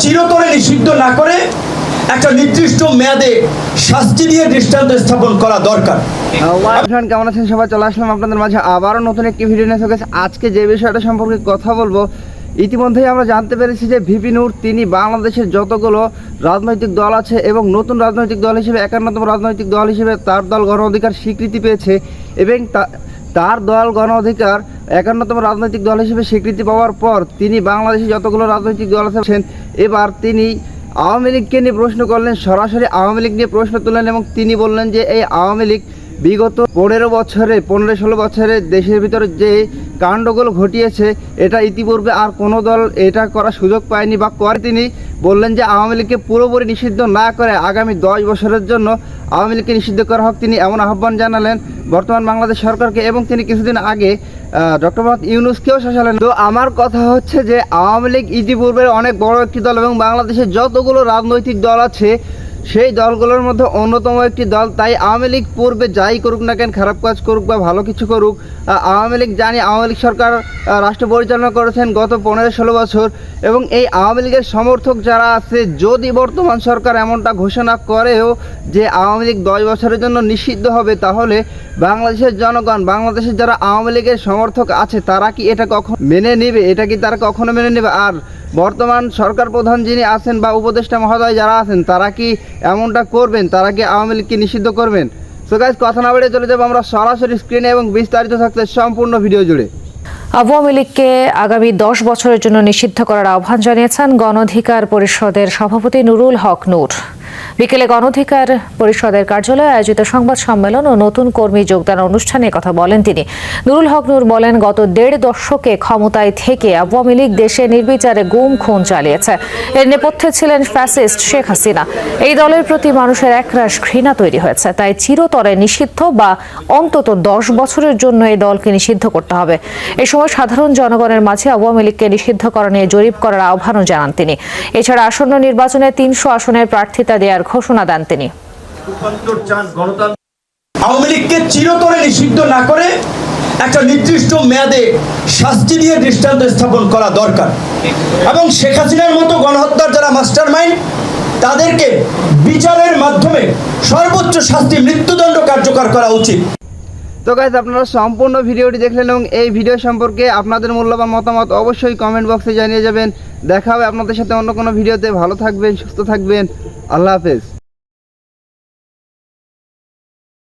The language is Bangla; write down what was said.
চিরতরে নিষিদ্ধ না করে একটা নির্দিষ্ট মেয়াদে শাস্তি দিয়ে দৃষ্টান্ত স্থাপন করা দরকার। কেমন আছেন সবাই? চলে আসলাম আপনাদের মাঝে আবারও নতুন একটি ভিডিও নিয়ে চলে। আজকে যে বিষয়টা সম্পর্কে কথা বলবো, ইতিমধ্যেই আমরা জানতে পেরেছি যে ভিপি নূর তিনি বাংলাদেশের যতগুলো রাজনৈতিক দল আছে এবং নতুন রাজনৈতিক দল হিসেবে 51তম রাজনৈতিক দল হিসেবে তার দল গণ অধিকার স্বীকৃতি পেয়েছে এবং তার দল গণ অধিকার 51তম রাজনৈতিক দল হিসেবে স্বীকৃতি পাওয়ার পর তিনি বাংলাদেশে যতগুলো রাজনৈতিক দল আছে এবার তিনি আওয়ামী লীগকে নিয়ে প্রশ্ন করলেন, সরাসরি আওয়ামী লীগ নিয়ে প্রশ্ন তুললেন এবং তিনি বললেন যে এই আওয়ামী লীগ বিগত 15-16 বছরে দেশের ভিতরে যে কাণ্ডগুলো ঘটিয়েছে এটা ইতিপূর্বে আর কোনো দল এটা করার সুযোগ পায়নি বা করে। তিনি বললেন যে আওয়ামী লীগকে পুরোপুরি নিষিদ্ধ না করে আগামী 10 বছরের জন্য আওয়ামী লীগকে নিষিদ্ধ করা হোক। তিনি এমন আহ্বান জানালেন বর্তমান বাংলাদেশ সরকারকে এবং তিনি কিছুদিন আগে ডক্টর মোহাম্মদ ইউনূসকেও শাসালেন। তো আমার কথা হচ্ছে যে আওয়ামী লীগ ইতিপূর্বে অনেক বড় একটি দল এবং বাংলাদেশের যতগুলো রাজনৈতিক দল আছে সেই দলগুলোর মধ্যে অন্যতম একটি দল। তাই আওয়ামী লীগ পূর্বে যাই করুক না কেন, খারাপ কাজ করুক বা ভালো কিছু করুক, আওয়ামী লীগ জানি আওয়ামী লীগ সরকার রাষ্ট্র পরিচালনা করেছেন গত 15-16 বছর এবং এই আওয়ামী লীগের সমর্থক যারা আছে, যদি বর্তমান সরকার এমনটা ঘোষণা করেও যে আওয়ামী লীগ 10 বছরের জন্য নিষিদ্ধ হবে, তাহলে বাংলাদেশের জনগণ, বাংলাদেশের যারা আওয়ামী লীগের সমর্থক আছে তারা কি এটা কখনো মেনে নেবে? এটা কি তারা কখনো মেনে নেবে? আর বর্তমান সরকার প্রধান যিনি আছেন বা উপদেষ্টা মহোদয় যারা আছেন তারা কি এমনটা করবেন? তারা কি আওয়ামী লীগকে নিষিদ্ধ করবেন? সো গাইস, কথা না বেরিয়ে চলে যাবো আমরা সরাসরি স্ক্রিনে এবং বিস্তারিত থাকতে সম্পূর্ণ ভিডিও জুড়ে। আওয়ামী লীগকে আগামী 10 বছরের জন্য নিষিদ্ধ করার আহ্বান জানিয়েছেন গণ অধিকার পরিষদের সভাপতি নুরুল হক নূর। বিকেলে গণ অধিকার পরিষদের কার্যালয়ে আয়োজিত সংবাদ সম্মেলন ও নতুন কর্মী যোগদান অনুষ্ঠানে কথা বলেন তিনি। নুরুল হক নূর বলেন, গত 1.5 দশকে ক্ষমতায় থেকে আওয়ামী লীগ দেশে নির্বিচারে গুম খুন চালিয়েছে। এর নেপথ্যে ছিলেন ফ্যাসিস্ট শেখ হাসিনা। এই দলের প্রতি মানুষের একরাশ ঘৃণা তৈরি হয়েছে। তাই চিরতরে নিষিদ্ধ বা অন্তত 10 বছরের জন্য এই দলকে নিষিদ্ধ করতে হবে। এ সময় সাধারণ জনগণের মাঝে আওয়ামী লীগকে নিষিদ্ধ করা নিয়ে জরিপ করার আহ্বানও জানান তিনি। এছাড়া আসন্ন নির্বাচনে 300 আসনের প্রার্থিতা দেওয়ার ঘোষণা দেন তিনি। আওয়ামী লীগকে চিরতরে নিষিদ্ধ না করে একটা নির্দিষ্ট মেয়াদে শাস্তি দিয়ে দৃষ্টান্ত স্থাপন করা দরকার এবং শেখ হাসিনার মতো গণহত্যার যারা মাস্টার মাইন্ড তাদেরকে বিচারের মাধ্যমে সর্বোচ্চ শাস্তি, মৃত্যুদণ্ড কার্যকর করা উচিত। তো গাইস, আপনারা সম্পূর্ণ ভিডিওটি দেখলেন এবং এই ভিডিও সম্পর্কে আপনাদের মূল্যবান মতামত অবশ্যই কমেন্ট বক্সে জানিয়ে যাবেন। দেখা হবে আপনাদের সাথে অন্য কোনো ভিডিওতে। ভালো থাকবেন, সুস্থ থাকবেন। আল্লাহ হাফেজ।